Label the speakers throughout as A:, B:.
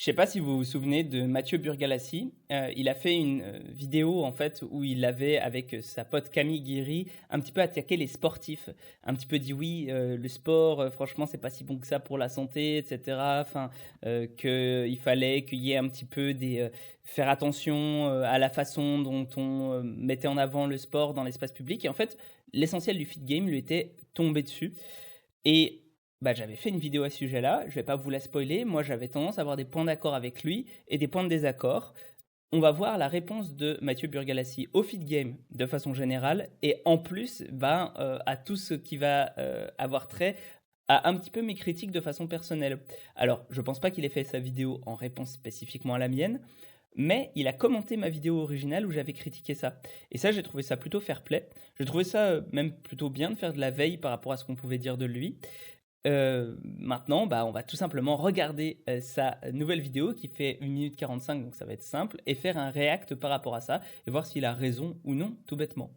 A: sais pas si vous vous souvenez de Mathieu Burgalassi. Il a fait une vidéo en fait où il avait avec sa pote Camille Guéry un petit peu attaqué les sportifs, un petit peu dit oui, le sport, franchement c'est pas si bon que ça pour la santé, etc. Enfin, qu'il fallait qu'il y ait un petit peu faire attention à la façon dont on mettait en avant le sport dans l'espace public. Et en fait, l'essentiel du feed game lui était tombé dessus. Et bah, j'avais fait une vidéo à ce sujet-là, je vais pas vous la spoiler, moi j'avais tendance à avoir des points d'accord avec lui et des points de désaccord. On va voir la réponse de Mathieu Burgalassi au feed game de façon générale et en plus à tout ce qui va avoir trait à un petit peu mes critiques de façon personnelle. Alors, je pense pas qu'il ait fait sa vidéo en réponse spécifiquement à la mienne, mais il a commenté ma vidéo originale où j'avais critiqué ça. Et ça, j'ai trouvé ça plutôt fair play. J'ai trouvé ça même plutôt bien de faire de la veille par rapport à ce qu'on pouvait dire de lui. Maintenant, on va tout simplement regarder sa nouvelle vidéo qui fait 1 minute 45, donc ça va être simple, et faire un react par rapport à ça, et voir s'il a raison ou non, tout bêtement.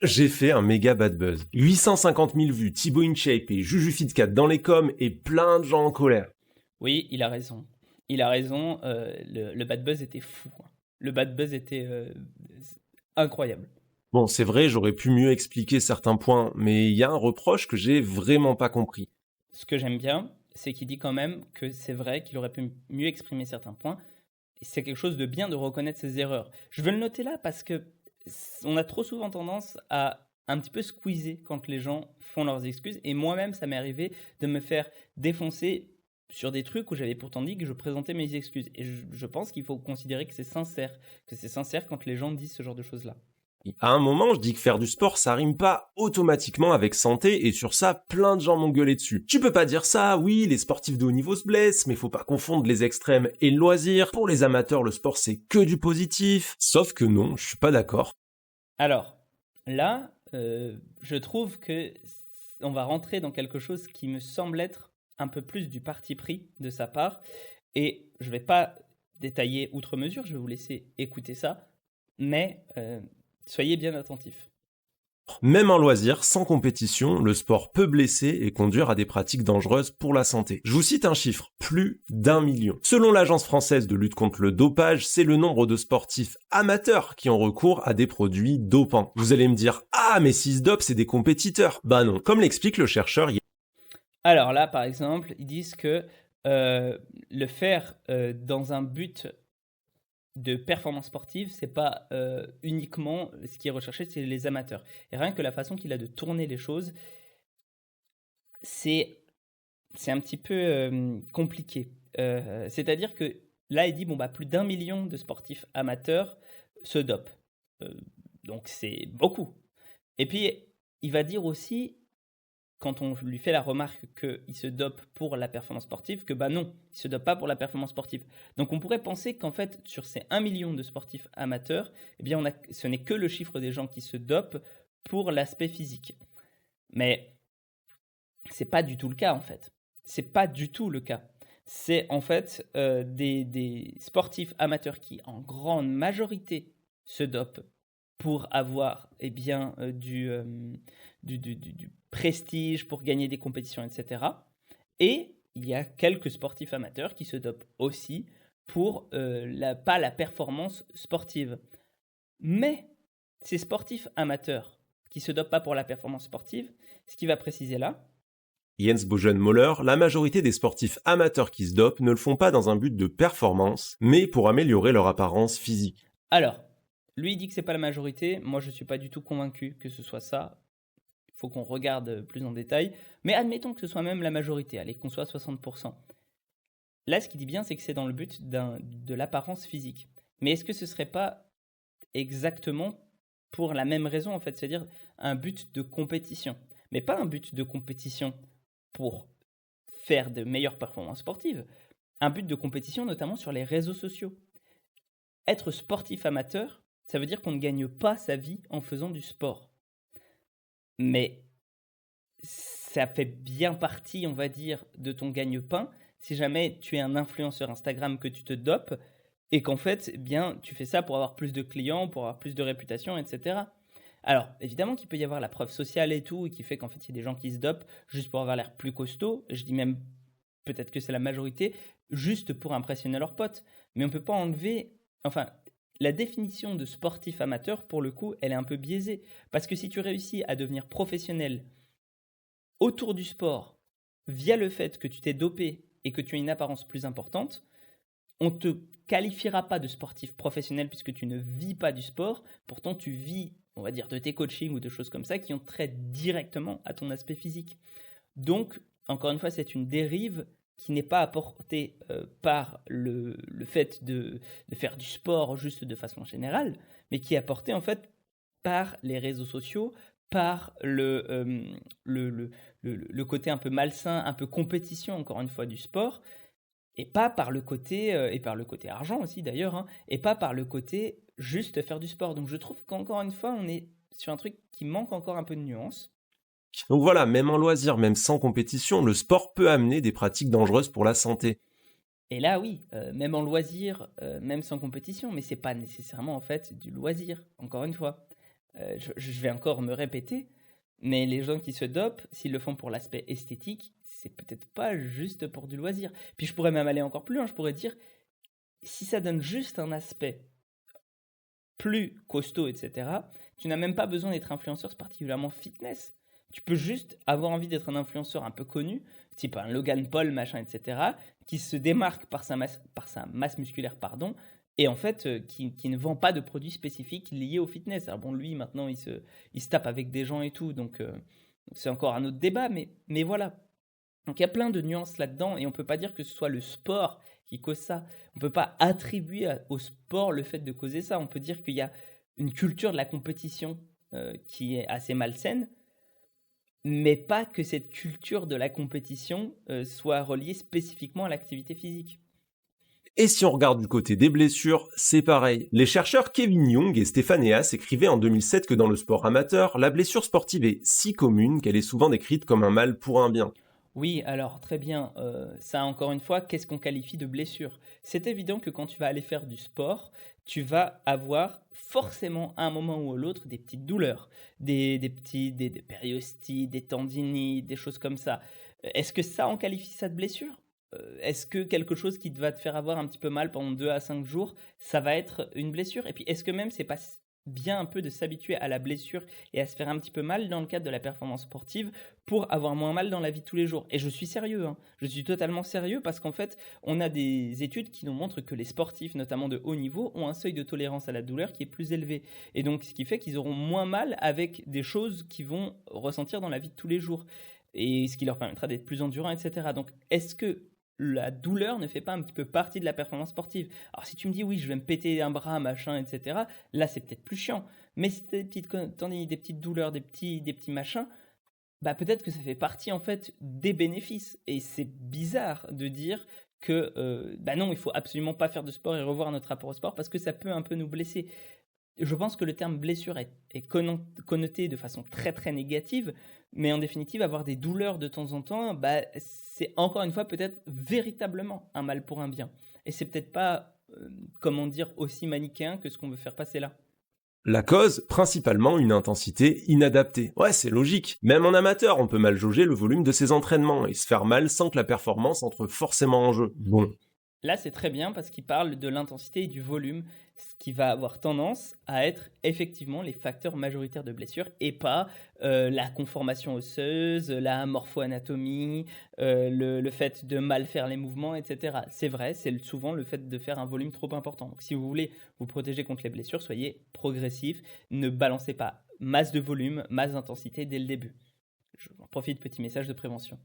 B: J'ai fait un méga bad buzz. 850 000 vues, Thibaut InShape et Juju Fitcat dans les coms et plein de gens en colère.
A: Oui, il a raison. Il a raison, le bad buzz était fou, hein. Le bad buzz était incroyable.
B: Bon, c'est vrai, j'aurais pu mieux expliquer certains points, mais il y a un reproche que j'ai vraiment pas compris.
A: Ce que j'aime bien, c'est qu'il dit quand même que c'est vrai qu'il aurait pu mieux exprimer certains points, et c'est quelque chose de bien de reconnaître ses erreurs. Je veux le noter là parce que on a trop souvent tendance à un petit peu squeezer quand les gens font leurs excuses. Et moi-même, ça m'est arrivé de me faire défoncer sur des trucs où j'avais pourtant dit que je présentais mes excuses. Et je pense qu'il faut considérer que c'est sincère quand les gens disent ce genre de choses-là.
B: À un moment, je dis que faire du sport, ça rime pas automatiquement avec santé, et sur ça, plein de gens m'ont gueulé dessus. Tu peux pas dire ça, oui, les sportifs de haut niveau se blessent, mais faut pas confondre les extrêmes et le loisir. Pour les amateurs, le sport, c'est que du positif. Sauf que non, je suis pas d'accord.
A: Alors, là, je trouve que on va rentrer dans quelque chose qui me semble être un peu plus du parti pris de sa part. Et je vais pas détailler outre mesure, je vais vous laisser écouter ça, mais soyez bien attentifs.
B: Même en loisir, sans compétition, le sport peut blesser et conduire à des pratiques dangereuses pour la santé. Je vous cite un chiffre, plus d'1 million. Selon l'Agence française de lutte contre le dopage, c'est le nombre de sportifs amateurs qui ont recours à des produits dopants. Vous allez me dire, ah mais s'ils se dopent, c'est des compétiteurs. Bah non, comme l'explique le chercheur,
A: Alors là, par exemple, ils disent que le faire dans un but de performance sportive, c'est pas uniquement ce qui est recherché, c'est les amateurs. Et rien que la façon qu'il a de tourner les choses, c'est c'est un petit peu compliqué. C'est-à-dire que là, il dit bon bah plus d'1 million de sportifs amateurs se dopent. Euh, donc c'est beaucoup. Et puis il va dire aussi quand on lui fait la remarque qu'il se dope pour la performance sportive, que bah non, il se dope pas pour la performance sportive. Donc on pourrait penser qu'en fait, sur ces 1 million de sportifs amateurs, eh bien ce n'est que le chiffre des gens qui se dopent pour l'aspect physique. Mais c'est pas du tout le cas en fait. C'est pas du tout le cas. C'est en fait des sportifs amateurs qui, en grande majorité, se dopent pour avoir du prestige, pour gagner des compétitions, etc. Et il y a quelques sportifs amateurs qui se dopent aussi pour pas la performance sportive. Mais ces sportifs amateurs qui se dopent pas pour la performance sportive, ce qu'il va préciser là,
B: Jens Bojen-Moller, la majorité des sportifs amateurs qui se dopent ne le font pas dans un but de performance, mais pour améliorer leur apparence physique.
A: alors, lui il dit que c'est pas la majorité, moi je suis pas du tout convaincu que ce soit ça. Il faut qu'on regarde plus en détail, mais admettons que ce soit même la majorité, allez qu'on soit à 60%. Là ce qu'il dit bien c'est que c'est dans le but de l'apparence physique. Mais est-ce que ce serait pas exactement pour la même raison en fait, c'est-à-dire un but de compétition, mais pas un but de compétition pour faire de meilleures performances sportives, un but de compétition notamment sur les réseaux sociaux. Être sportif amateur, ça veut dire qu'on ne gagne pas sa vie en faisant du sport. Mais ça fait bien partie, on va dire, de ton gagne-pain si jamais tu es un influenceur Instagram que tu te dopes et qu'en fait, eh bien, tu fais ça pour avoir plus de clients, pour avoir plus de réputation, etc. Alors, évidemment qu'il peut y avoir la preuve sociale et tout, et qui fait qu'en fait, il y a des gens qui se dopent juste pour avoir l'air plus costaud. Je dis même, peut-être que c'est la majorité, juste pour impressionner leurs potes. Mais on ne peut pas enlever... Enfin, la définition de sportif amateur, pour le coup, elle est un peu biaisée. Parce que si tu réussis à devenir professionnel autour du sport, via le fait que tu t'es dopé et que tu as une apparence plus importante, on ne te qualifiera pas de sportif professionnel puisque tu ne vis pas du sport. Pourtant, tu vis, on va dire, de tes coachings ou de choses comme ça qui ont trait directement à ton aspect physique. Donc, encore une fois, c'est une dérive qui n'est pas apportée par le fait de faire du sport juste de façon générale, mais qui est apportée en fait par les réseaux sociaux, par le côté un peu malsain, un peu compétition, encore une fois, du sport, et pas par le côté, et par le côté argent aussi d'ailleurs, hein, et pas par le côté juste faire du sport. Donc je trouve qu'encore une fois, on est sur un truc qui manque encore un peu de nuance.
B: Donc voilà, même en loisir, même sans compétition, le sport peut amener des pratiques dangereuses pour la santé.
A: Et là, oui, même en loisir, même sans compétition, mais c'est pas nécessairement en fait du loisir, encore une fois. Je vais encore me répéter, mais les gens qui se dopent, s'ils le font pour l'aspect esthétique, c'est peut-être pas juste pour du loisir. Puis je pourrais même aller encore plus loin, je pourrais dire, si ça donne juste un aspect plus costaud, etc., tu n'as même pas besoin d'être influenceur particulièrement fitness. Tu peux juste avoir envie d'être un influenceur un peu connu, type un Logan Paul, machin, etc., qui se démarque par sa masse musculaire, pardon, et en fait, qui ne vend pas de produits spécifiques liés au fitness. Alors bon, lui, maintenant, il se tape avec des gens et tout, donc c'est encore un autre débat, mais voilà. Donc il y a plein de nuances là-dedans, et on ne peut pas dire que ce soit le sport qui cause ça. On ne peut pas attribuer au sport le fait de causer ça. On peut dire qu'il y a une culture de la compétition qui est assez malsaine, mais pas que cette culture de la compétition soit reliée spécifiquement à l'activité physique.
B: Et si on regarde du côté des blessures, c'est pareil. Les chercheurs Kevin Young et Stéphane Eas écrivaient en 2007 que dans le sport amateur, la blessure sportive est si commune qu'elle est souvent décrite comme un mal pour un bien.
A: Oui, alors très bien. Ça, encore une fois, qu'est-ce qu'on qualifie de blessure? C'est évident que quand tu vas aller faire du sport, tu vas avoir forcément à un moment ou à l'autre des petites douleurs, des périostites, des tendinites, des choses comme ça. Est-ce que ça, on qualifie ça de blessure? Est-ce que quelque chose qui va te faire avoir un petit peu mal pendant 2 à 5 jours, ça va être une blessure? Et puis, est-ce que même c'est pas bien un peu de s'habituer à la blessure et à se faire un petit peu mal dans le cadre de la performance sportive pour avoir moins mal dans la vie de tous les jours? Et je suis sérieux, hein. Je suis totalement sérieux parce qu'en fait, on a des études qui nous montrent que les sportifs, notamment de haut niveau, ont un seuil de tolérance à la douleur qui est plus élevé. Et donc, ce qui fait qu'ils auront moins mal avec des choses qu'ils vont ressentir dans la vie de tous les jours. Et ce qui leur permettra d'être plus endurants, etc. Donc, est-ce que la douleur ne fait pas un petit peu partie de la performance sportive? Alors, si tu me dis oui, je vais me péter un bras, machin, etc., là, c'est peut-être plus chiant. Mais si tu as des petites tendinites, des petites douleurs, des petits machins, bah peut-être que ça fait partie en fait des bénéfices. Et c'est bizarre de dire que bah non, il faut absolument pas faire de sport et revoir notre rapport au sport parce que ça peut un peu nous blesser. Je pense que le terme blessure est connoté de façon très très négative, mais en définitive, avoir des douleurs de temps en temps, bah, c'est encore une fois peut-être véritablement un mal pour un bien. Et c'est peut-être pas, comment dire, aussi manichéen que ce qu'on veut faire passer là.
B: La cause, principalement une intensité inadaptée. Ouais, c'est logique. Même en amateur, on peut mal jauger le volume de ses entraînements et se faire mal sans que la performance entre forcément en jeu. Bon.
A: Là, c'est très bien parce qu'il parle de l'intensité et du volume, ce qui va avoir tendance à être effectivement les facteurs majoritaires de blessure et pas la conformation osseuse, la morpho-anatomie, le fait de mal faire les mouvements, etc. C'est vrai, c'est souvent le fait de faire un volume trop important. Donc, si vous voulez vous protéger contre les blessures, soyez progressif, ne balancez pas masse de volume, masse d'intensité dès le début. Je en profite, petit message de prévention.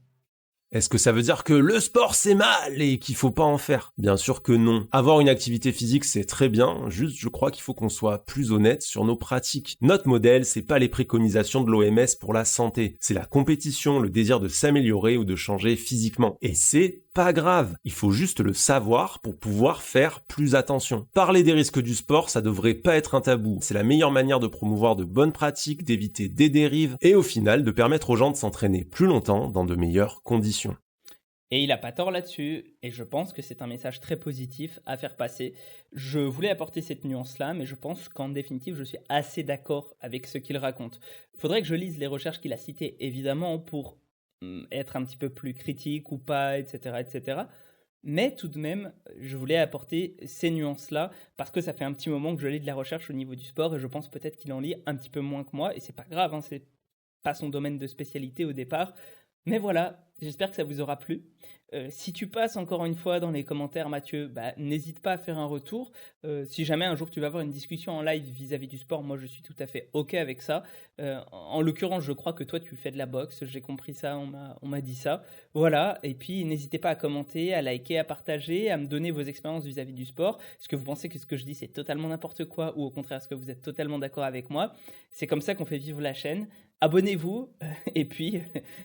B: Est-ce que ça veut dire que le sport c'est mal et qu'il faut pas en faire? Bien sûr que non. Avoir une activité physique c'est très bien, juste je crois qu'il faut qu'on soit plus honnête sur nos pratiques. Notre modèle c'est pas les préconisations de l'OMS pour la santé, c'est la compétition, le désir de s'améliorer ou de changer physiquement. Et c'est pas grave, il faut juste le savoir pour pouvoir faire plus attention. Parler des risques du sport, ça devrait pas être un tabou. C'est la meilleure manière de promouvoir de bonnes pratiques, d'éviter des dérives et au final de permettre aux gens de s'entraîner plus longtemps dans de meilleures conditions.
A: Et il a pas tort là-dessus et je pense que c'est un message très positif à faire passer. Je voulais apporter cette nuance-là, mais je pense qu'en définitive, je suis assez d'accord avec ce qu'il raconte. Il faudrait que je lise les recherches qu'il a citées, évidemment, pour être un petit peu plus critique ou pas, etc., etc. Mais tout de même, je voulais apporter ces nuances-là parce que ça fait un petit moment que je lis de la recherche au niveau du sport et je pense peut-être qu'il en lit un petit peu moins que moi et c'est pas grave, hein, c'est pas son domaine de spécialité au départ. Mais voilà, j'espère que ça vous aura plu. Si tu passes encore une fois dans les commentaires, Mathieu, bah, n'hésite pas à faire un retour. Si jamais un jour tu vas avoir une discussion en live vis-à-vis du sport, moi je suis tout à fait OK avec ça. En l'occurrence, je crois que toi tu fais de la boxe, j'ai compris ça, on m'a dit ça. Voilà, et puis n'hésitez pas à commenter, à liker, à partager, à me donner vos expériences vis-à-vis du sport. Est-ce que vous pensez que ce que je dis c'est totalement n'importe quoi ou au contraire est-ce que vous êtes totalement d'accord avec moi? C'est comme ça qu'on fait vivre la chaîne. Abonnez-vous et puis,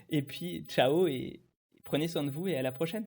A: et puis ciao et prenez soin de vous et à la prochaine.